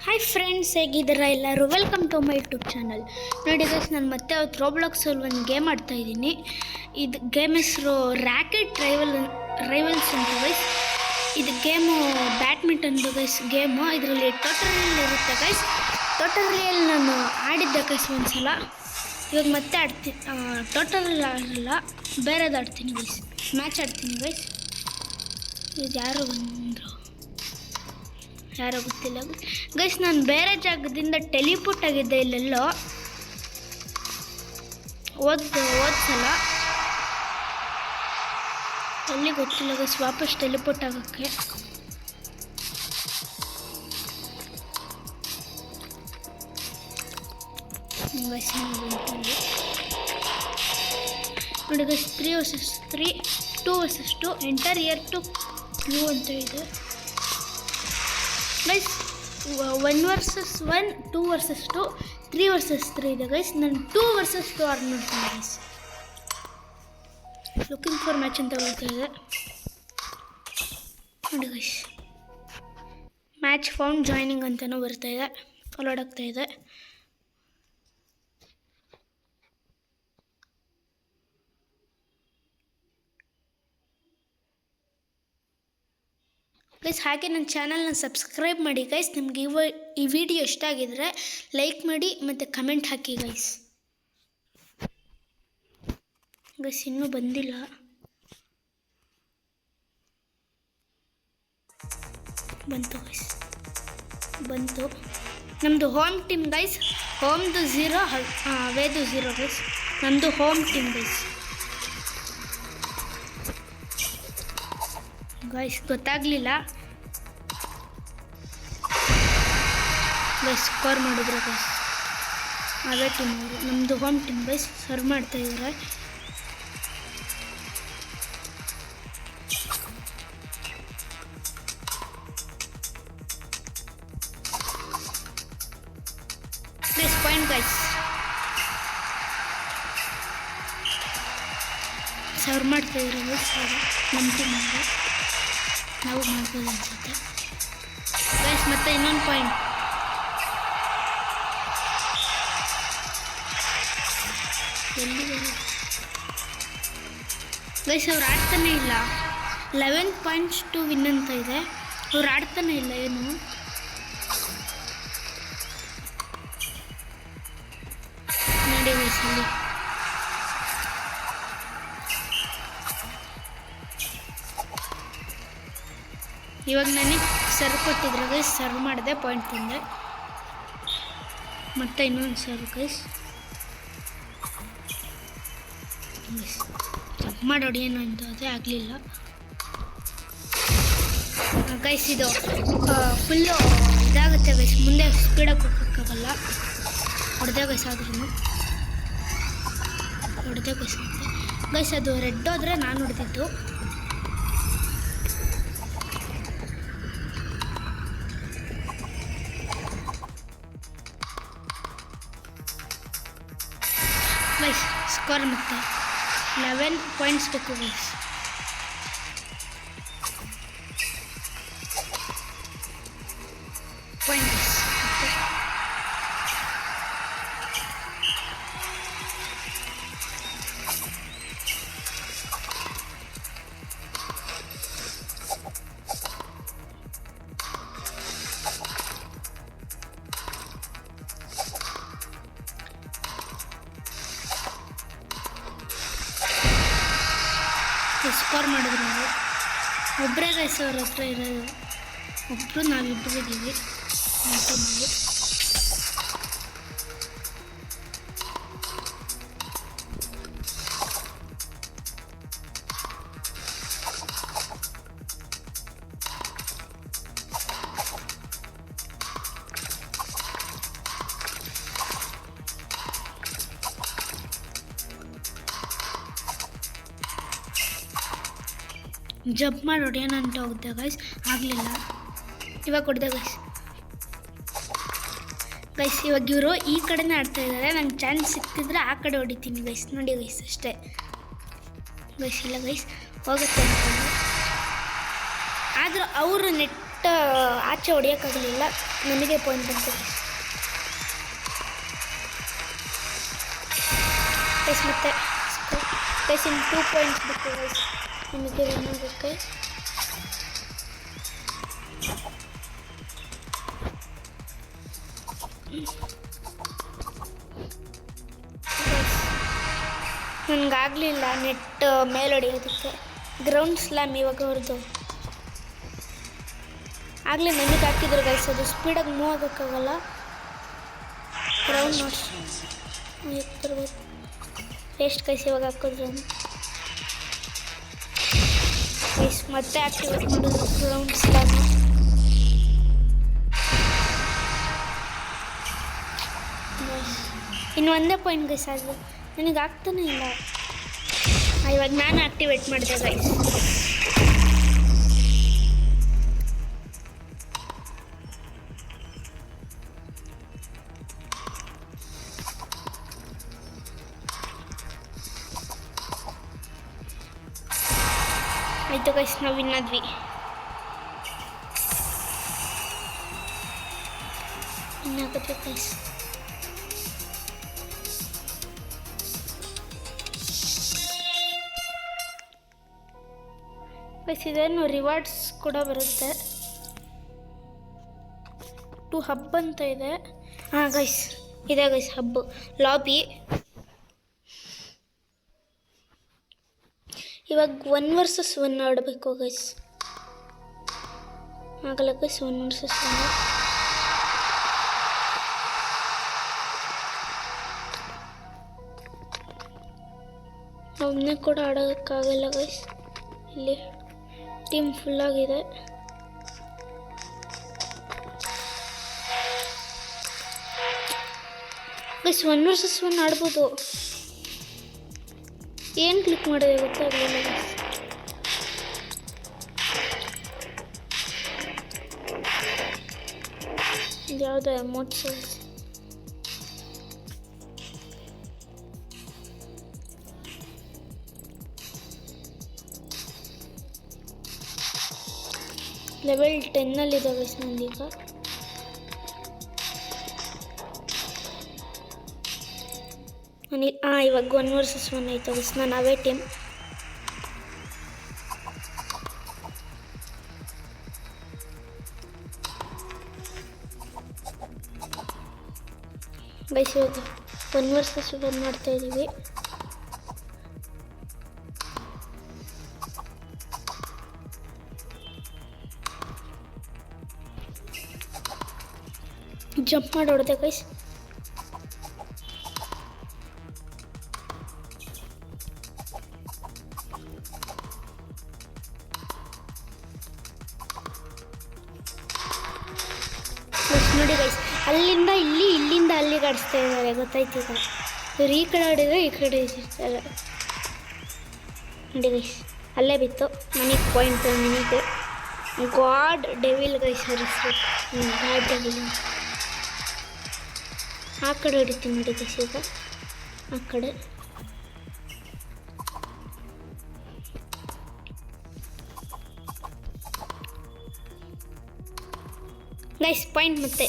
Hi friends, ಹೇಗಿದ್ದೀರಾ ಎಲ್ಲರೂ? Welcome to my YouTube channel. ನೋಡಿ ಗೈಸ್, ನಾನು ಮತ್ತೆ ಅವತ್ತು ರೋಬ್ಲಾಕ್ಸಲ್ಲಿ ಒಂದು ಗೇಮ್ ಆಡ್ತಾಯಿದ್ದೀನಿ. ಇದು ಗೇಮ್ ಹೆಸರು ರ್ಯಾಕೆಟ್ ರೈವಲ್ಸ್ ಅಂತ ಗೈಸ್. ಇದು ಗೇಮು ಬ್ಯಾಡ್ಮಿಂಟನ್ದು ಗೈಸ್ ಗೇಮು. ಇದರಲ್ಲಿ ಟೋಟಲ್ ಇರುತ್ತೆ ಗೈಸ್. ಟೋಟಲ್ ನಾನು ಆಡಿದ್ದೆ ಗೈಸ್ ಒಂದ್ಸಲ. ಇವಾಗ ಮತ್ತೆ ಆಡ್ತೀನಿ. ಟೋಟಲ್ ಆಡಲ್ಲ, ಬೇರೆದು ಆಡ್ತೀನಿ ಗೈಸ್. ಮ್ಯಾಚ್ ಆಡ್ತೀನಿ ಗೈಸ್. ಇದು ಯಾರು ಬಂದರು, ಯಾರೋ ಗೊತ್ತಿಲ್ಲ ಗೈಸ್. ನಾನು ಬೇರೆ ಜಾಗದಿಂದ ಟೆಲಿಪೋರ್ಟ್ ಆಗಿದ್ದೆ ಇಲ್ಲೆಲ್ಲೋ ಓದ್ಸಲ. ಎಲ್ಲಿ ಗೊತ್ತಿಲ್ಲ ಗೈಸ್, ವಾಪಸ್ ಟೆಲಿಪೋರ್ಟ್ ಆಗೋಕ್ಕೆ. ಗೈಸ್ ನೋಡಿ guys, 3 vs 3, 2 vs 2, enter ear to blue ಅಂತ ಇದೆ ಗೈಸ್. 1 vs 1, 2 vs 2, 3 vs 3 ಇದೆ ಗೈಸ್. ನಾನು 2 vs 2 ಆಡ್ ಮಾಡ್ತೀನಿ ಗೈಸ್. ಲುಕಿಂಗ್ ಫಾರ್ ಮ್ಯಾಚ್ ಅಂತ ಬರ್ತಾ ಇದೆ ನೋಡಿ ಗೈಸ್. ಮ್ಯಾಚ್ ಫೌಂಡ್ ಜಾಯ್ನಿಂಗ್ ಅಂತಲೂ ಬರ್ತಾ ಇದೆ, ಫಾಲೋಡ್ ಆಗ್ತಾ ಇದೆ. ಗೈಸ್, ಹಾಗೆ ನನ್ನ ಚಾನಲ್ನ ಸಬ್ಸ್ಕ್ರೈಬ್ ಮಾಡಿ ಗೈಸ್. ನಿಮಗೆ ಈ ವಿಡಿಯೋ ಇಷ್ಟ ಆಗಿದ್ರೆ ಲೈಕ್ ಮಾಡಿ ಮತ್ತು ಕಮೆಂಟ್ ಹಾಕಿ ಗೈಸ್. ಗೈಸ್ ಇನ್ನೂ ಬಂದಿಲ್ಲ. ಬಂತು ಗೈಸ್, ಬಂತು. ನಮ್ಮದು ಹೋಮ್ ಟೀಮ್ ಗೈಸ್. ಹೋಮ್ದು 0, ಅವೇದು 0 ಗೈಸ್. ನಮ್ಮದು ಹೋಮ್ ಟೀಮ್ ಗೈಸ್. ಗೈಸ್ ಗೊತ್ತಾಗಲಿಲ್ಲ ಗೈಸ್. ಸ್ಕೋರ್ ಮಾಡಿದ್ರು ಗೈಸ್. ಅವೇ ಟೀಮ್ ಅವರು, ನಮ್ಮದು ಹೋಮ್ ಟೀಮ್ ಗೈಸ್. ಸರ್ವ್ ಮಾಡ್ತಾಯಿದ್ದಾರೆ. Guys point guys. ಸರ್ವ್ ಮಾಡ್ತಾಯಿದ್ರು ಗೈಸ್. ನಮ್ಮ ಟೀಮ್ ಅವರು ನಾವು ಮಾಡ್ಬೋದು ಅನ್ಸುತ್ತೆ ಗೈಸ್. ಮತ್ತೆ ಇನ್ನೊಂದು ಪಾಯಿಂಟ್. ಗೈಸ್ ಅವ್ರು ಆಡ್ತಾನೆ ಇಲ್ಲ. 11 points to win ಅಂತ ಇದೆ. ಅವ್ರು ಆಡ್ತಾನೆ ಇಲ್ಲ ಏನು. ನೋಡಿ ಗೈಸ್ ಅಲ್ಲಿ ಇವಾಗ ನನಗೆ ಸರ್ವ್ ಕೊಟ್ಟಿದ್ರು ಗೈಸ್. ಸರ್ವ್ ಮಾಡಿದೆ, ಪಾಯಿಂಟ್ ತಂದೆ. ಮತ್ತೆ ಇನ್ನೊಂದು ಸರ್ವ್ ಗೈಸ್. ಜಂಪ್ ಮಾಡಿ ಹೊಡಿಯೋಣ ಅಂತ ಅದೇ ಆಗಲಿಲ್ಲ ಗೈಸ್. ಇದು ಫುಲ್ಲು ಇದಾಗುತ್ತೆ ಗೈಸ್. ಮುಂದೆ ಸ್ಪೀಡಾಗಿ ಹೋಗೋಕ್ಕಾಗಲ್ಲ. ಹೊಡೆದೇ ಗೈಸ್. ಆದ್ರೂ ಹೊಡೆದೇ ಗೈಸ್. ಗೈಸ್ ಅದು ರೆಡ್ ಹೋದರೆ ನಾನು ಹೊಡೆದಿದ್ದು. ಗೈಸ್ ಸ್ಕೋರ್ ಮತ್ತೆ 11 points ಬೇಕು ಗೈಸ್. ಪಾಯಿಂಟ್ ಸ್ಕೋರ್ ಮಾಡಿದ್ರು ನಾವು. ಒಬ್ಬರೇ ಗೈಸ್ ಅವ್ರ ಹತ್ರ ಇರೋದು. ಒಬ್ಬರು ನಾವಿಬ್ಬರು ಇದ್ದೀವಿ ಟೀಮಲ್ಲಿ. ಜಂಪ್ ಮಾಡಿ ಹೊಡೆಯೋಣ ಅಂತ ಹೋಗುತ್ತೆ ಗೈಸ್, ಆಗಲಿಲ್ಲ. ಇವಾಗ ಹೊಡೆದೆ ಗೈಸ್. ಗೈಸ್ ಇವಾಗ ಇವರು ಈ ಕಡೆನೇ ಆಡ್ತಾ ಇದ್ದಾರೆ. ನಂಗೆ ಚಾನ್ಸ್ ಸಿಕ್ತಿದ್ರೆ ಆ ಕಡೆ ಹೊಡಿತೀನಿ ಗೈಸ್. ನೋಡಿ ಗೈಸ್ ಅಷ್ಟೇ ಗೈಸ್. ಇಲ್ಲ ಗೈಸ್ ಹೋಗುತ್ತೆ ಅಂದ್ಕೊಂಡು. ಆದರೂ ಅವರು ಬಟ್ ಆಚೆ ಹೊಡೆಯೋಕ್ಕಾಗಲಿಲ್ಲ, ನನಗೆ ಪಾಯಿಂಟ್ ಬಂತು ಗೈಸ್. ಮತ್ತೆ ಗೈಸ್ ಇನ್ನು 2 ಪಾಯಿಂಟ್ಸ್ ಬೇಕು ಗೈಸ್, ನಿಮಗೆ ಏನಾಗುತ್ತೆ. ನನಗಾಗಲಿಲ್ಲ ನೆಟ್ ಮೇಲೆ ಹೊಡೆಯೋದಕ್ಕೆ. ಗ್ರೌಂಡ್ ಸ್ಲ್ಯಾಮ್ ಇವಾಗ ಅವ್ರದ್ದು ಆಗಲೇ ನನಗೆ ಹಾಕಿದ್ರು ಗೈಸ್, ಅದು ಸ್ಪೀಡಾಗಿ ಮೂವ್ ಆಗೋಕ್ಕಾಗಲ್ಲ. ಗ್ರೌಂಡ್ ನೋಟ್ಸ್ ಬರ್ಬೋದು ಎಷ್ಟು ಗೈಸ್ ಇವಾಗ ಹಾಕಿದ್ರು ಗೈಸ್. ಮತ್ತೆ ಆಕ್ಟಿವೇಟ್ ಮಾಡೋದು ಗ್ರೌಂಡ್ ಸ್ಲ್ಯಾಮ್. ಇನ್ನು ಒಂದೇ ಪಾಯಿಂಟ್ ಗೈಸ್ ಅದು ನನಗೆ ಆಗ್ತಾನೆ ಇಲ್ಲ. ಇವಾಗ ನಾನು ಆಕ್ಟಿವೇಟ್ ಮಾಡಿದೆ ಗೈಸ್. ಆಯಿತು ಗೈಸ್, ನಾವು ವಿನ್ನಾದ್ವಿ. ಇನ್ನಾಗುತ್ತೆ ಗೈಸ್. ಗೈಸ್ ಇದೇನು ರಿವಾರ್ಡ್ಸ್ ಕೂಡ ಬರುತ್ತೆ. 2 ಹಬ್ ಅಂತ ಇದೆ. ಹಾಂ ಗೈಸ್ ಇದೆ ಗೈಸ್ ಹಬ್ಬು ಲಾಬಿ. ಇವಾಗ 1 ವರ್ಸಸ್ 1 ಆಡಬೇಕು ಗೈಸ್. ಆಗಲ್ಲ ಗೈಸ್ 1 ವರ್ಸಸ್ 1. ಒಬ್ಬನೇ ಕೂಡ ಆಡೋಕ್ಕಾಗಲ್ಲ ಗೈಸ್, ಇಲ್ಲಿ ಟೀಮ್ ಫುಲ್ಲಾಗಿದೆ. ಗೈಸ್ 1 ವರ್ಸಸ್ 1 ಆಡ್ಬೋದು. ಏನು ಕ್ಲಿಕ್ ಮಾಡಿದೆ ಗೊತ್ತಾಗಲಿಲ್ಲ ಗೈಸ್. ಯಾವುದೋ ಅಮೌಂಟ್ಸ್ ಲೆವೆಲ್ 10 ಗೈಸ್ ನಂದೀಗ. ಇವಾಗ 1 ವರ್ಸಸ್ 1 ಆಯ್ತು ಗೈಸ್, ನಾನು ಅವೇ ಟೀಮ್. ಗೈಸ್ ಇವಾಗ 1 ವರ್ಸಸ್ 1 ಮಾಡ್ತಾ ಇದ್ದೀವಿ. ಜಂಪ್ ಮಾಡಿ ಹೊಡೆದೆ ಗೈಸ್. ನೋಡಿ ಗೈಸ್, ಅಲ್ಲಿಂದ ಇಲ್ಲಿ, ಇಲ್ಲಿಂದ ಅಲ್ಲಿಗೆ ಆಡಿಸ್ತಾ ಇದ್ದಾರೆ ಗೊತ್ತಾಯ್ತು. ಈಗ ಇವ್ರು ಈ ಕಡೆ ಆಡಿದ್ರೆ ಈ ಕಡೆ ಇರ್ತಾರೆ ನೋಡಿ ಗೈಸ್. ಅಲ್ಲೇ ಬಿತ್ತು ನನಗೆ ಪಾಯಿಂಟ್. ನನಗೆ ಗಾಡ್ ಡೆವಿಲ್ ಗೈಸ್ ಹೆಸರು, ಗಾಡ್ ಡೆವಿಲ್. ಆ ಕಡೆ ಹೊಡಿತೀನಿ ನೋಡಿ ಗೈಸ್. ಈಗ ಆ ಕಡೆ ಗೈಸ್ ಪಾಯಿಂಟ್. ಮತ್ತೆ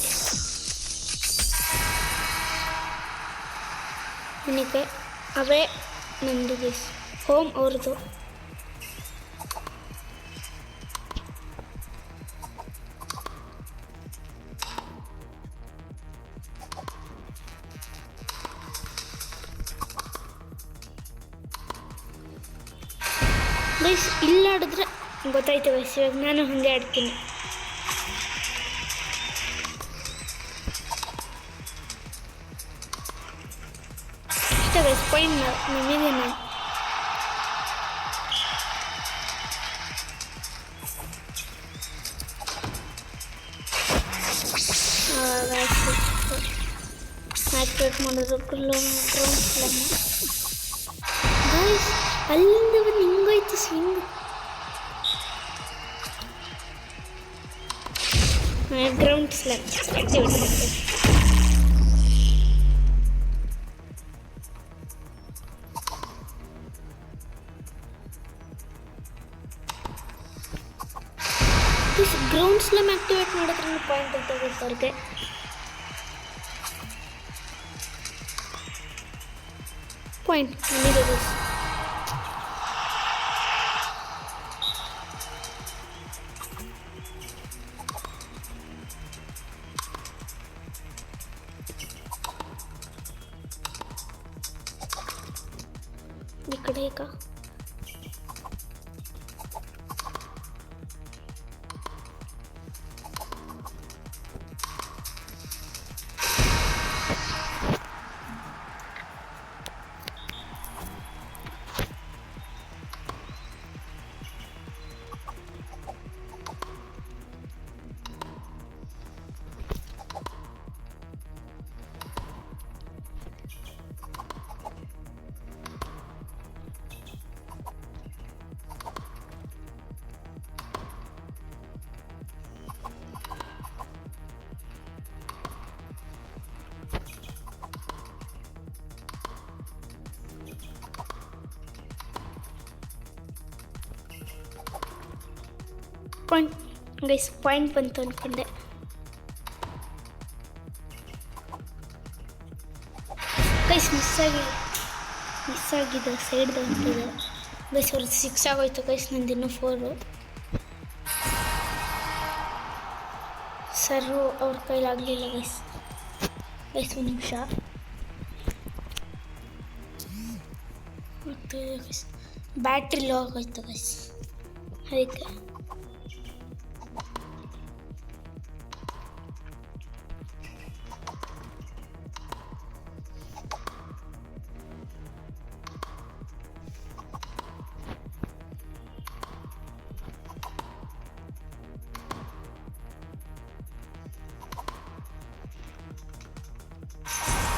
ನನಗೆ ಅವೇ ನಂದು ಗೈಸ್, ಹೋಮ್ ಅವ್ರದ್ದು. ಗೈಸ್ ಇಲ್ಲಿ ಆಡಿದ್ರೆ ಗೊತ್ತಾಯ್ತು ಗೈಸ್. ಇವಾಗ ನಾನು ಹಾಗೆ ಆಡ್ತೀನಿ. ಇಷ್ಟ ಗೈಸ್ ಪಾಯಿಂಟ್ ನಿಮಗೆ. ಆಕ್ಟಿವೇಟ್ ಮಾಡೋದು ಗ್ರೌಂಡ್ ಸ್ಲ್ಯಾಮ್. ಗೈಸ್ ಅಲ್ಲಿಂದ ಒಂದು ಹಿಂಗೋಯ್ತು ಸ್ವಿಂಗ್. ಗ್ರೌಂಡ್ ಸ್ಲ್ಯಾಮ್ ಆಕ್ಟಿವೇಟ್ ಮಾಡ್ತೀವಿ. ಗ್ರೌಂಡ್ ಸ್ಲಮ್ ಆ್ಯಕ್ಟಿವೇಟ್ ಮಾಡಿದ್ರೆ ಪಾಯಿಂಟ್ ಅಂತ ಗೊತ್ತವ್ರಿಗೆ. ಪಾಯಿಂಟ್ ನಮಗೆ ಈ ಕಡೆ ಈಗ ಪಾಯಿಂಟ್ ಗೈಸ್ ಪಾಯಿಂಟ್ ಬಂತು ಅಂದ್ಕೊಂಡೆ. ಗೈಸ್ ಮಿಸ್ ಆಗಿದೆ ಸೈಡ್ ಬಂತಿದೆ ಗೈಸ್. ಅವ್ರದ್ದು 6 ಆಗೋಯ್ತು ಗೈಸ್, ನಂದು ಇನ್ನೂ 4. ಸರ್ರು ಅವ್ರ ಕೈಲಾಗಲಿಲ್ಲ ಗೈಸ್. ಒಂದು ನಿಮಿಷ ಮತ್ತು ಗೈಸ್ ಬ್ಯಾಟ್ರಿ ಲೋ ಆಗೋಯ್ತು ಗೈಸ್, ಅದಕ್ಕೆ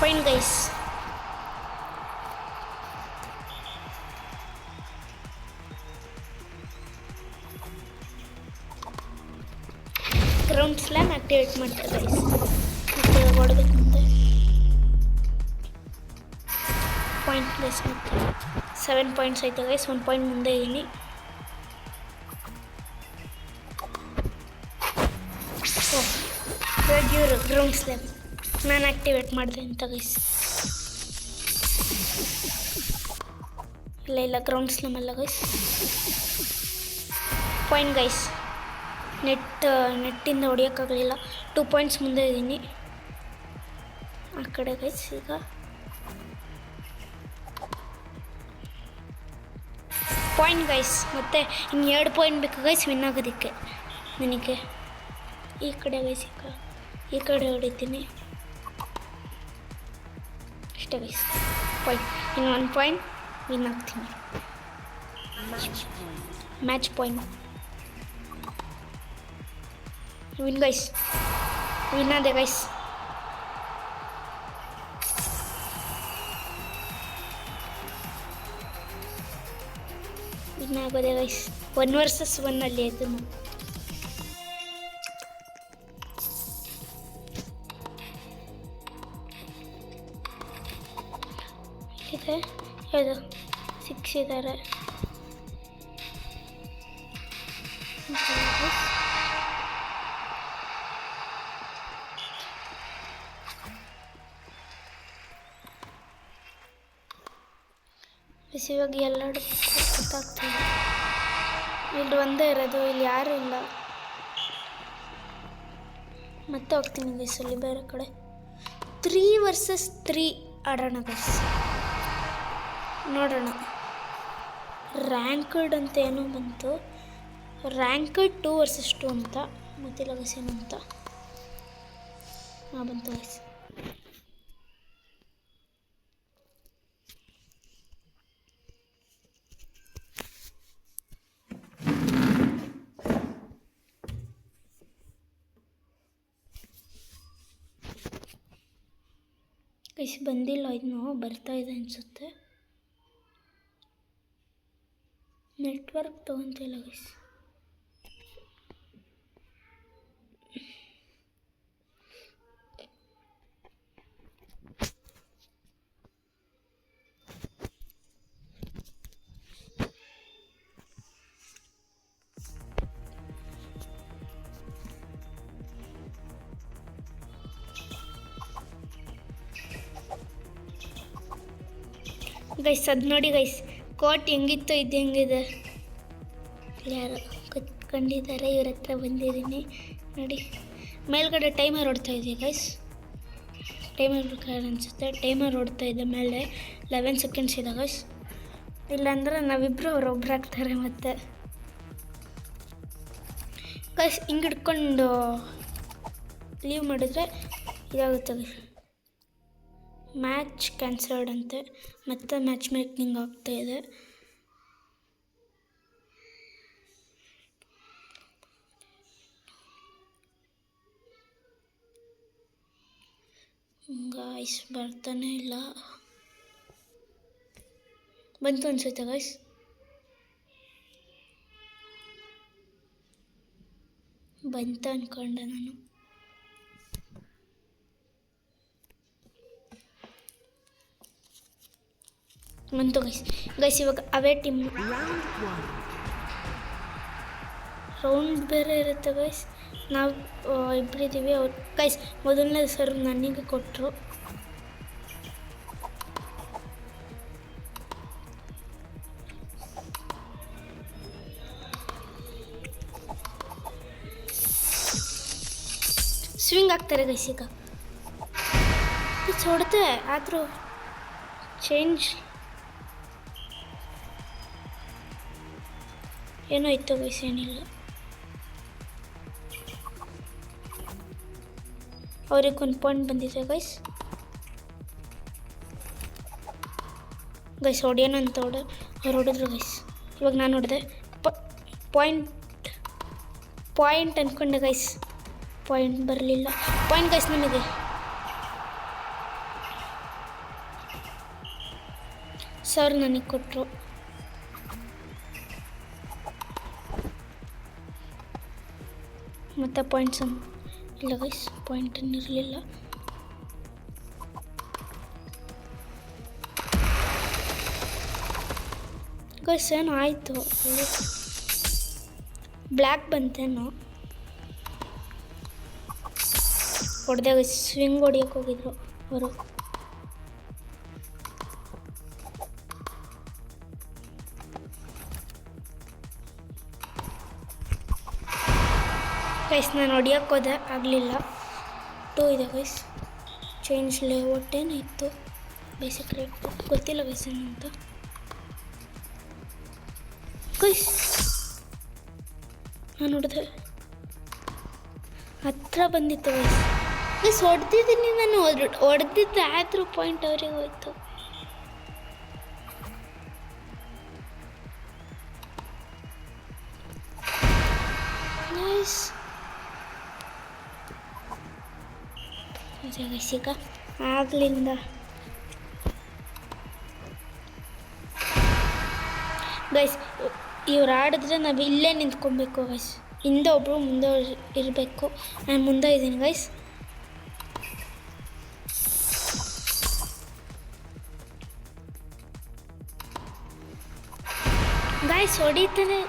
point guys. Ground slam activate ಮಾಡ್ತಾರೆ ಗೈಸ್. ಮತ್ತೆ ಹೊಡಬೇಕು ಮುಂದೆ ಪಾಯಿಂಟ್ ಗೈಸ್. ಮತ್ತೆ 7 ಪಾಯಿಂಟ್ಸ್ ಆಯ್ತು ಗೈಸ್, 1 ಪಾಯಿಂಟ್ ಮುಂದೆ ಇದ್ದೀನಿ. ಇವರು ಗ್ರೌಂಡ್ ಸ್ಲ್ಯಾಮ್ ನಾನು ಆಕ್ಟಿವೇಟ್ ಮಾಡಿದೆ ಅಂತ ಗೈಸ್. ಇಲ್ಲ ಗ್ರೌಂಡ್ ಸ್ಲಮ್ ಅಲ್ಲ ಗೈಸ್. Point guys. ನೆಟ್ಟಿಂದ ಹೊಡಿಯೋಕ್ಕಾಗಲಿಲ್ಲ. 2 ಪಾಯಿಂಟ್ಸ್ ಮುಂದೆ ಇದ್ದೀನಿ ಆ ಕಡೆ ಗೈಸ್. ಈಗ ಪಾಯಿಂಟ್ ಗೈಸ್. ಮತ್ತೆ ಇನ್ನು 2 ಪಾಯಿಂಟ್ ಬೇಕು ಗೈಸ್ ವಿನ್ ಆಗೋದಕ್ಕೆ ನನಗೆ. ಈ ಕಡೆ ಗೈಸ್, ಈ ಕಡೆ ಹೊಡಿತೀನಿ ಅಷ್ಟೇ ಗೈಸ್. ಪಾಯಿಂಟ್ ಇನ್ನು 1 ಪಾಯಿಂಟ್ ವಿನ್ ಆಗ್ತೀನಿ. Match point win guys. Win ಆದೆ ಗೈಸ್. ವಿನ್ ಆಗೋದೆ ಗೈಸ್. 1 ವರ್ಸಸ್ 1 ಅಲ್ಲಿ ಆಯಿತು. ಇದೆ ಯಾವುದು 6 ಇದ್ದಾರೆ. ಇವಾಗ ಎಲ್ಲರೂ ಗೊತ್ತಾಗ್ತದೆ. ಇಲ್ಲಿ ಒಂದೇ ಇರೋದು, ಇಲ್ಲಿ ಯಾರೂ ಇಲ್ಲ. ಮತ್ತೆ ಹೋಗ್ತೀನಿ ಗೈಸ್ ಅಲ್ಲಿ ಬೇರೆ ಕಡೆ. 3 ವರ್ಸಸ್ 3 ಆಡೋಣ ಗೈಸ್. ನೋಡೋಣ. ರ್ಯಾಂಕಡ್ ಅಂತ ಏನೋ ಬಂತು. ರ್ಯಾಂಕಡ್ 2 ವರ್ಸಸ್ 2 ಅಂತ ಗೊತ್ತಿಲ್ಲ ಗೈಸ್ ಏನು ಅಂತ. ಬಂತು ಗೈಸ್. ಗೈಸ್ ಬಂದಿಲ್ಲ, ಇದನ್ನು ಬರ್ತಾ ಇದೆ ಅನಿಸುತ್ತೆ. Network ತೊಗೊತಿಲ್ಲ guys. ಗೈಸ್ ಅದು ನೋಡಿ ಗೈಸ್, ಕೋಟ್ ಹೆಂಗಿತ್ತು ಇದು ಹೆಂಗಿದೆ. ಯಾರು ಕುತ್ಕೊಂಡಿದ್ದಾರೆ, ಇವ್ರ ಹತ್ರ ಬಂದಿದ್ದೀನಿ ನೋಡಿ. ಮೇಲ್ಗಡೆ ಟೈಮರ್ ಓಡ್ತಾ ಇದೆ ಗೈಸ್, ಟೈಮರ್ ಅನಿಸುತ್ತೆ. ಟೈಮರ್ ಓಡ್ತಾ ಇದೆ ಮೇಲೆ 11 ಸೆಕೆಂಡ್ಸ್ ಇದೆ ಗೈಸ್. ಇಲ್ಲಾಂದ್ರೆ ನಾವಿಬ್ಬರು ಅವ್ರೊಬ್ರು ಆಗ್ತಾರೆ ಮತ್ತೆ ಗೈಸ್. ಹಿಂಗೆ ಹಿಡ್ಕೊಂಡು ಲೀವ್ ಮಾಡಿದ್ರೆ ಇದಾಗುತ್ತೆ. ಮ್ಯಾಚ್ ಕ್ಯಾನ್ಸಲ್ಡ್ ಅಂತೆ, ಮತ್ತೆ ಮ್ಯಾಚ್ ಮೇಕಿಂಗ್ ಆಗ್ತಾ ಇದೆ. ಗಾಯ್ಸ್ ಬರ್ತಾನೆ ಇಲ್ಲ, ಬಂತು ಅನ್ಸುತ್ತೆ ಗಾಯ್ಸ್. ಬಂತ ಅನ್ಕೊಂಡೆ ನಾನು. ಬಂತು ಗೈಸ್ ಇವಾಗ ಅವೇ ಟೀಮ್ ರೌಂಡ್ ಬೇರೆ ಇರುತ್ತೆ ಗೈಸ್. ನಾವು ಇಬ್ಬರಿದ್ದೀವಿ. ಅವ್ರು ಗೈಸ್ ಮೊದಲನೇ ಸರ್ವ್ ನನಗೆ ಕೊಟ್ಟರು. ಸ್ವಿಂಗ್ ಆಗ್ತಾರೆ ಗೈಸ್. ಈಗ ಹೊಡೆದೆ ಆದರೂ ಚೇಂಜ್ ಏನೋ ಇತ್ತು ಗೈಸ್, ಏನಿಲ್ಲ. ಅವ್ರಿಗೆ ಒಂದು ಪಾಯಿಂಟ್ ಬಂದಿದೆ ಗೈಸ್. ಹೊಡೆಯೋಣ ಅಂತ ಅವ್ರು ಹೊಡೆದ್ರು ಗೈಸ್. ಇವಾಗ ನಾನು ಹೊಡೆದೆ ಪಾಯಿಂಟ್ ಅಂದ್ಕೊಂಡೆ ಗೈಸ್. ಪಾಯಿಂಟ್ ಬರಲಿಲ್ಲ. ಪಾಯಿಂಟ್ ಗೈಸ್ ನಮಗೆ. ಸರ್ ನನಗೆ ಕೊಟ್ಟರು. ಮತ್ತು ಪಾಯಿಂಟ್ಸ್ ಇಲ್ಲ ಗೈಸ್, ಪಾಯಿಂಟ್ ಇರಲಿಲ್ಲ. ಗೈಸ್ ಏನೋ ಆಯಿತು, ಬ್ಲ್ಯಾಕ್ ಬಂತೇನೋ. ಹೊಡೆದಾಗ ಸ್ವಿಂಗ್ ಹೊಡಿಯೋಕೆ ಹೋಗಿದ್ರು ಅವರು. ಗೈಸ್ ನಾನು ಹೊಡಿಯೋಕೆ ಹೋದೆ, ಆಗಲಿಲ್ಲ. 2 ಇದೆ ಗೈಸ್. ಚೇಂಜ್ ಲೇಔಟ್ ಏನಿತ್ತು ಬೇಸಿಕ್ ರೇಟ್ ಗೊತ್ತಿಲ್ಲ ಗೈಸ್ ಏನಂತ. ಗೈಸ್ ನಾನು ಹೊಡೆದೆ, ಹತ್ರ ಬಂದಿತ್ತು ಗೈಸ್. ಗೈಸ್ ಹೊಡೆದಿದ್ದೀನಿ ನಾನು, ಹೊಡೆದಿದ್ದೆ ಆದರೂ ಪಾಯಿಂಟ್ ಅವ್ರಿಗೆ ಹೋಯ್ತು. ಗೈಸ್ ಈಗ ಆಗ್ಲಿಂದ ಗೈಸ್ ಇವ್ರು ಆಡಿದ್ರೆ ನಾವು ಇಲ್ಲೇ ನಿಂತ್ಕೊಬೇಕು ಗೈಸ್. ಹಿಂದೆ ಒಬ್ಬರು ಮುಂದೆ ಇರಬೇಕು. ನಾನು ಮುಂದೆ ಇದ್ದೀನಿ ಗೈಸ್. ಗೈಸ್ ಹೊಡಿತಾನೆ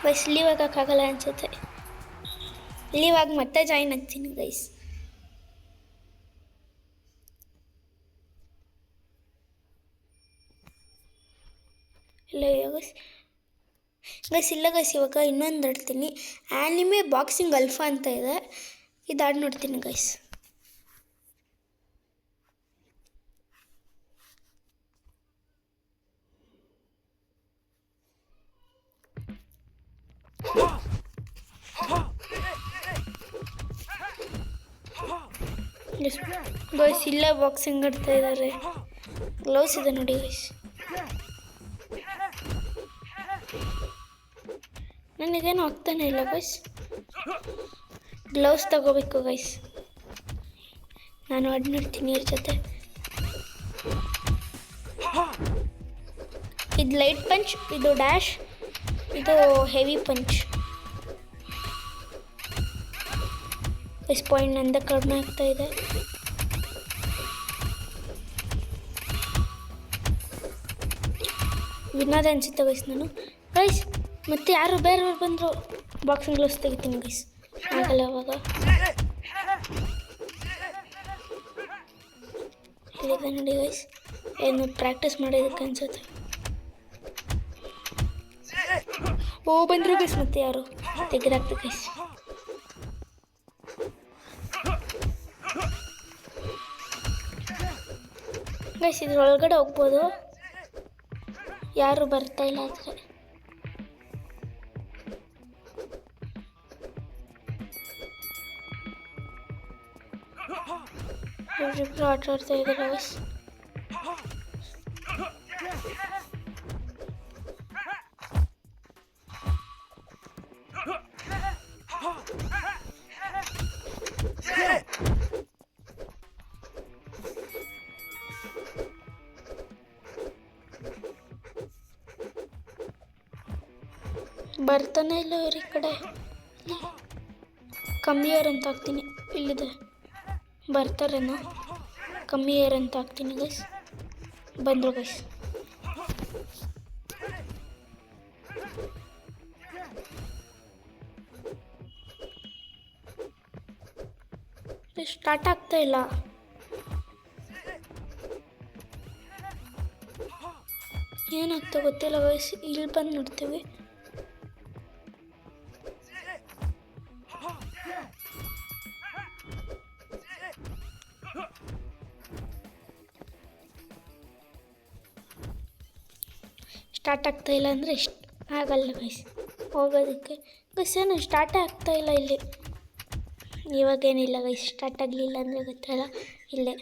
ಗೈಸ್. ಲೀವ್ ಆಗೋಕ್ಕಾಗಲ್ಲ ಅನಿಸುತ್ತೆ. ಲೀವ್ ಆಗಿ ಮತ್ತೆ ಜಾಯಿನ್ ಆಗ್ತೀನಿ ಗೈಸ್. ಇಲ್ಲ ಗೈಸ್ ಇಲ್ಲ ಗೈಸ್. ಇವಾಗ ಇನ್ನೊಂದು ಆಡ್ತೀನಿ. ಆ್ಯನಿಮೆ ಬಾಕ್ಸಿಂಗ್ ಅಲ್ಫಾ ಅಂತ ಇದೆ, ಇದು ಆಡಿ ನೋಡ್ತೀನಿ ಗೈಸ್. ಗೈಸ್ ಇಲ್ಲ ಬಾಕ್ಸಿಂಗ್ ಆಡ್ತಾ ಇದ್ದಾರೆ. ಗ್ಲೌಸ್ ಇದೆ ನೋಡಿ ಗೈಸ್. ನನಗೇನು ಆಗ್ತಾನೆ ಇಲ್ಲ ಗೈಸ್. ಗ್ಲೌಸ್ ತಗೋಬೇಕು ಗೈಸ್. ನಾನು ಆಡಿ ನೋಡ್ತೀನಿ ಇವ್ರ ಜೊತೆ. ಇದು ಲೈಟ್ ಪಂಚ್, ಇದು ಡ್ಯಾಶ್, ಇದು ಹೆವಿ ಪಂಚ್. ಗೈಸ್ ಪಾಯಿಂಟ್ ನಂದ ಕಡಿಮೆ ಆಗ್ತಾ ಇದೆ. ವಿನ್ನೋದ ಅನಿಸುತ್ತೆ ಗೈಸ್ ನಾನು. ಗೈಸ್ ಮತ್ತೆ ಯಾರು ಬೇರೆಯವ್ರು ಬಂದರು. ಬಾಕ್ಸಿಂಗ್ ಗ್ಲೌಸ್ ತೆಗಿತೀನಿ ಗೈಸ್. ಆಗಲ್ಲ ಅವಾಗ. ಇಲ್ಲಿದೆ ನೋಡಿ ಗೈಸ್. ಏನು ಪ್ರಾಕ್ಟೀಸ್ ಮಾಡೋದಕ್ಕೆ ಅನ್ಸುತ್ತೆ. ಓ ಬಂದರು ಗೈಸ್, ಮತ್ತೆ ಯಾರು ತೆಗೆದಾಕ್ತು ಗೈಸ್. ಗೈಸ್ ಇದ್ರೊಳಗಡೆ ಹೋಗ್ಬೋದು, ಯಾರು ಬರ್ತಾ ಇಲ್ಲ. ಆದರೆ ಇವರಿಬ್ರು ಆಟ ಆಡ್ತಾ ಇದ್ದಾರೆ ಗೈಸ್. ಬರ್ತಾನೆ ಇಲ್ಲ ಇವ್ರ ಈ ಕಡೆ. ಕಮ್ಮಿ ಏರ್ ಅಂತ ಹಾಕ್ತೀನಿ, ಇಲ್ಲಿದೆ ಬರ್ತಾರೇನೋ. ಕಮ್ಮಿ ಏರ್ ಅಂತ ಹಾಕ್ತೀನಿ ಗೈಸ್. ಬಂದರು ಗೈಸ್. ಸ್ಟಾರ್ಟ್ ಆಗ್ತಾ ಇಲ್ಲ. ಏನಾಗ್ತಾ ಗೊತ್ತಿಲ್ಲ ಗೈಸ್. ಇಲ್ಲಿ ಬಂದು ನೋಡ್ತೀವಿ. ಸ್ಟಾರ್ಟ್ ಆಗ್ತಾ ಇಲ್ಲ ಅಂದರೆ ಇಷ್ಟು ಆಗಲ್ಲ ಗೈಸ್ ಹೋಗೋದಕ್ಕೆ. ಗೈಸ್ ಏನು ಸ್ಟಾರ್ಟೇ ಆಗ್ತಾ ಇಲ್ಲ ಇಲ್ಲಿ. ಇವಾಗೇನಿಲ್ಲ ಗೈಸ್, ಸ್ಟಾರ್ಟ್ ಆಗಲಿಲ್ಲ ಅಂದರೆ ಗೊತ್ತಲ್ಲ ಇಲ್ಲೇ.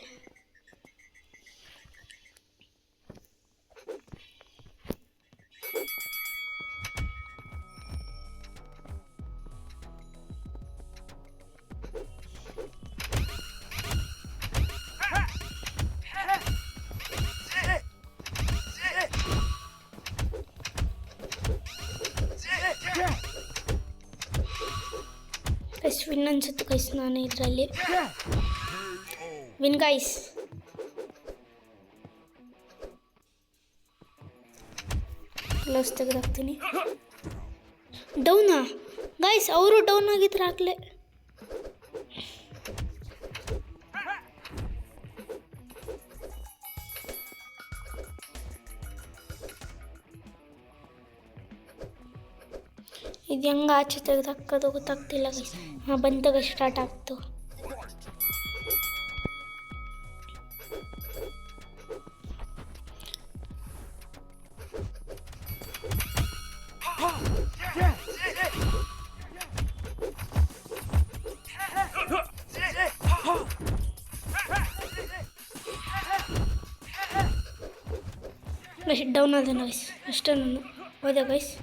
ಗೈಸ್ ವಿನ್ ಅನ್ಸುತ್ತೆ ಗೈಸ್. ನಾನು ಇದರಲ್ಲಿ ವಿನ್ ಗೈಸ್. ಗ್ಲೌಸ್ ತೆಗೆದಾಕ್ತೀನಿ. ಡೌನಾ ಗೈಸ್? ಅವರು ಡೌನ್ ಆಗಿದ್ರೆ ಆಗಲೇ. ಇದು ಹೆಂಗೆ ಆಚೆ ತೆಗೆದಾಕೋದು ಗೊತ್ತಾಗ್ತಿಲ್ಲ ಗೈಸ್. ಹಾಂ ಬಂದಾಗ ಸ್ಟಾರ್ಟ್ ಆಗ್ತು. ಗೈಸ್ ಡೌನ್ ಆದ ಗೈಸ್. ಅಷ್ಟೇ ನಾನು ಹೋದೆ ಗೈಸ್.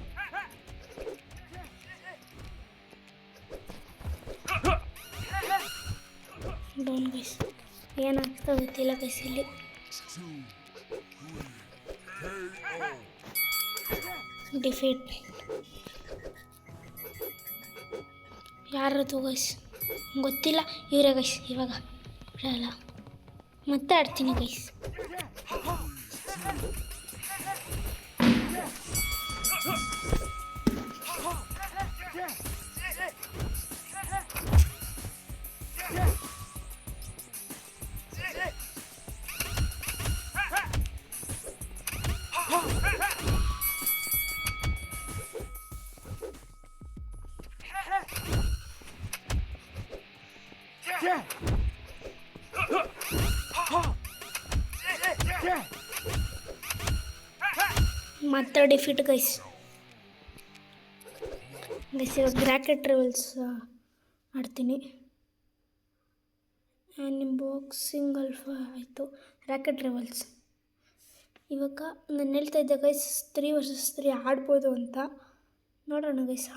Down guys. ಏನಾಗ್ತಾ ಗೊತ್ತಿಲ್ಲ ಗೈಸ್ ಇಲ್ಲಿ. ಡಿಫೀಟ್. ಯಾರದು ಗೈಸ್ ಗೊತ್ತಿಲ್ಲ. ಇವರೇ ಗೈಸ್. ಇವಾಗ ಬಿಡಲ್ಲ, ಮತ್ತೆ ಆಡ್ತೀನಿ ಗೈಸ್. ಮತ್ತೆ ಡಿಫೀಟ್ ಗೈಸ್. ಗೈಸ್ ಇವಾಗ ರಾಕೆಟ್ ಟ್ರಾವೆಲ್ಸ್ ಆಡ್ತೀನಿ. ನಿಮ್ಮ ಬಾಕ್ಸಿಂಗ್ ಅಲ್ಫಾ ಆಯಿತು. ರಾಕೆಟ್ ಟ್ರಾವೆಲ್ಸ್ ಇವಾಗ ನಾನು ಹೇಳ್ತಾ ಇದ್ದೆ ಗೈಸ್ 3 vs 3 ಆಡ್ಬೋದು ಅಂತ. ನೋಡೋಣ ಗೈಸ್,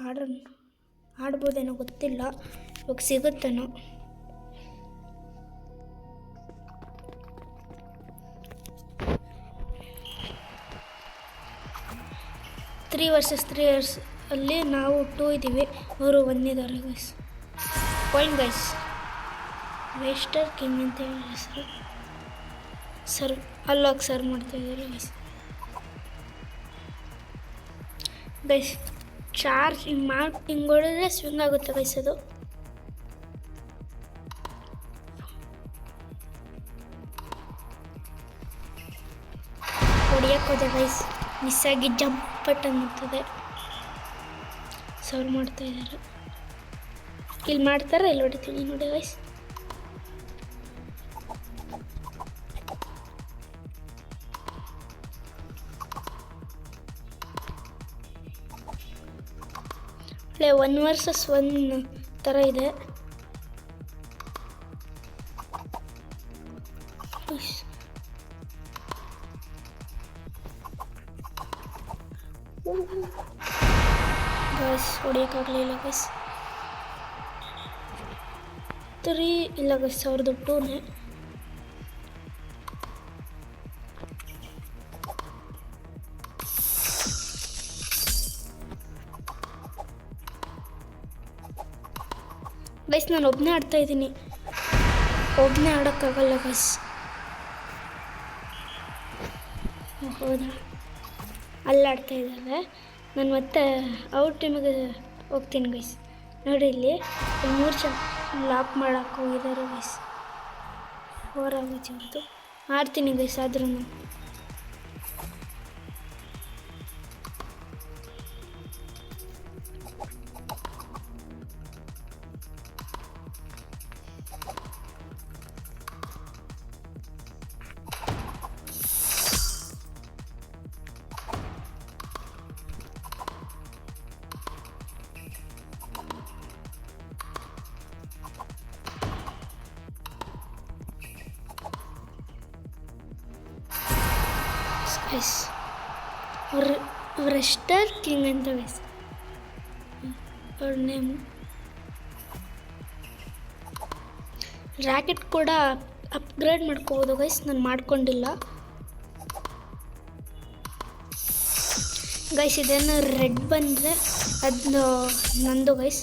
ಆಡ್ಬೋದೇನೋ ಗೊತ್ತಿಲ್ಲ. ಇವಾಗ ಸಿಗುತ್ತೇನೋ. ತ್ರೀ ವರ್ಸಸ್ 3 ಅಲ್ಲಿ ನಾವು 2 ಇದ್ದೀವಿ, ಅವರು 1 ಇದ್ದಾರೆ guys. Point guys. Waster king ಅಂತ ಹೇಳಿ ಹೆಸರು. ಅಲ್ಲೋಗಿ ಸರ್ವ್ ಮಾಡ್ತಾಯಿದ್ದಾರೆ ಗೈಸ್. ಗೈಸ್ ಚಾರ್ಜ್ ಹಿಂಗೆ ಹೊಡೆದ್ರೆ ಸ್ವಿಂಗ್ ಆಗುತ್ತೆ ಗೈಸ್ ಅದು. ಹೊಡಿಯೋಕೆ ಹೋದೆ ಗೈಸ್, ಮಿಸ್ ಆಗಿ ಜಂಪ್ ಬಟನ್ ಅಂತದೆ. ಅವ್ರು ಮಾಡ್ತಾಯಿದ್ದಾರೆ, ಇಲ್ಲಿ ಮಾಡ್ತಾರೆ, ಇಲ್ಲಿ ಹೊಡಿತೀನಿ ನೋಡಿ ಗೈಸ್. ಒಳ್ಳೆ 1 ವರ್ಸಸ್ 1 ಥರ ಇದೆ. ಗೈಸ್ ಹೊಡಿಯೋಕ್ಕಾಗಲಿಲ್ಲ ಗೈಸ್. ಇಲ್ಲ ಗೈಸ್, ಅವ್ರದ್ದು ಟೂನೇ. ಗೈಸ್ ನಾನು ಒಬ್ಬನೇ ಆಡ್ತಾಯಿದ್ದೀನಿ, ಒಬ್ಬನೇ ಆಡೋಕ್ಕಾಗಲ್ಲ ಗೈಸ್. ಹೌದಾ, ಅಲ್ಲಿ ಆಡ್ತಾಯಿದ್ದಾರೆ. ನಾನು ಮತ್ತೆ ಔಟ್ ಟೀಮಿಗೆ ಹೋಗ್ತೀನಿ ಗೈಸ್. ನೋಡಿ ಇಲ್ಲಿ 3 ಜನ ಲಾಕ್ ಮಾಡೋಕ್ಕೆ ಹೋಗಿದ್ದಾರೆ ಗೈಸ್. 4 ಆಗುತ್ತೆ ಅವ್ರದ್ದು. ಆಡ್ತೀನಿ ಗೈಸ್ ಆದ್ರೂ. ಗೈಸ್ ಅವ್ರ ಸ್ಟಾರ್ ಕಿಂಗ್ ಅಂತ ಗೈಸ್ ಅವ್ರ ನೇಮು. ರ್ಯಾಕೆಟ್ ಕೂಡ ಅಪ್ಗ್ರೇಡ್ ಮಾಡ್ಕೋಬೋದು ಗೈಸ್, ನಾನು ಮಾಡ್ಕೊಂಡಿಲ್ಲ ಗೈಸ್. ಇದೇನು ರೆಡ್ ಬಂದರೆ ಅದು ನಂದು ಗೈಸ್,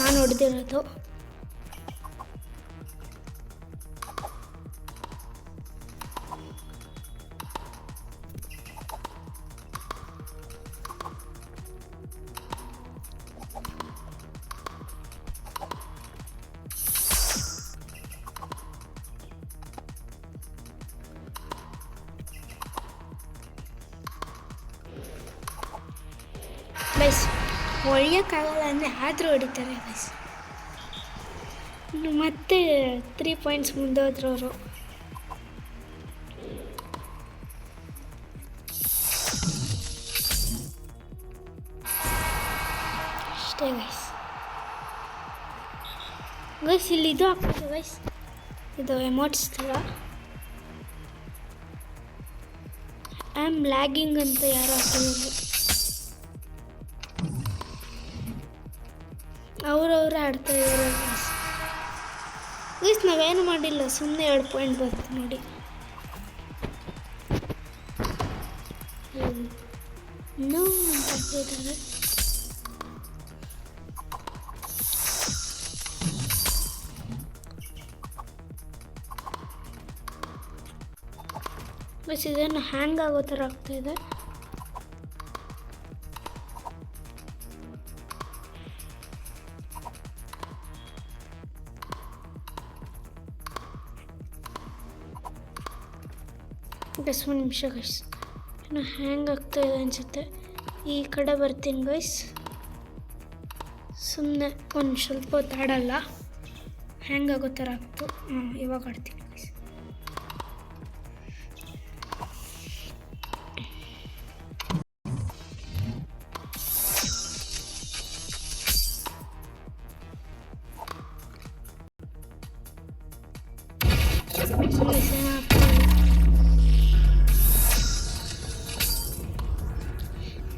ನಾನು ಹೊಡೆದಿರೋದು. ಗೈಸ್ ಹೊಡೆಯೋಕ್ಕಾಗಲ್ಲ ಅಂದರೆ ಆದರೂ ಹೊಡಿತಾರೆ ಗೈಸ್. ಮತ್ತೆ 3 ಪಾಯಿಂಟ್ಸ್ ಮುಂದೆ ಹೋದ್ರು ಅವರು. ಅಷ್ಟೇ ಗೈಸ್. ಗೈಸ್ ಇಲ್ಲಿ ಇದು ಹಾಕ್ಬೋದು ಗೈಸ್, ಇದು ಎಮೋಟ್ಸ್ ಥರ. ಐ ಆಮ್ ಲ್ಯಾಗಿಂಗ್ ಅಂತ ಯಾರು ಹಾಕಿದ್ರು, ಅವರವರೇ ಆಡ್ತಾ ಇದ್ದಾರೆ ಗೈಸ್. ನಾವೇನು ಮಾಡಿಲ್ಲ, ಸುಮ್ಮನೆ 2 ಪಾಯಿಂಟ್ ಬರುತ್ತೆ ನೋಡಿ. ನೋ ಅಂತ ಹಾಕಿದ್ದಾರೆ. ಗೈಸ್ ಇದೇನು ಹ್ಯಾಂಗ್ ಆಗೋ ಥರ ಆಗ್ತಾಯಿದೆ. ಗೈಸ್ 1 ನಿಮಿಷ ಗೈಸ್, ಇನ್ನು ಹ್ಯಾಂಗ್ ಆಗ್ತಾಯಿದೆ ಅನಿಸುತ್ತೆ. ಈ ಕಡೆ ಬರ್ತೀನಿ ಗೈಸ್, ಸುಮ್ಮನೆ ಒಂದು ಸ್ವಲ್ಪ ಹೊತ್ತು ಆಡಲ್ಲ, ಹ್ಯಾಂಗ್ ಆಗೋ ಥರ ಆಗ್ತು. ಇವಾಗ ಆಡ್ತೀನಿ ಗೈಸ್.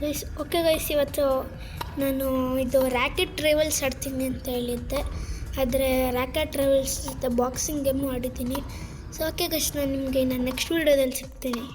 ಗೈಸ್ ಓಕೆ ಗೈಸ್, ಇವತ್ತು ನಾನು ಇದು ರ್ಯಾಕೆಟ್ ಟ್ರೈವಲ್ಸ್ ಆಡ್ತೀನಿ ಅಂತ ಹೇಳಿದ್ದೆ, ಆದರೆ ರ್ಯಾಕೆಟ್ ಟ್ರೈವಲ್ಸ್ ಜೊತೆ ಬಾಕ್ಸಿಂಗ್ ಗೇಮು ಆಡಿದ್ದೀನಿ. ಸೊ ಓಕೆ ಗೈಸ್, ನಾನು ನಿಮಗೆ ನೆಕ್ಸ್ಟ್ ವೀಡಿಯೋದಲ್ಲಿ ಸಿಗ್ತೀನಿ.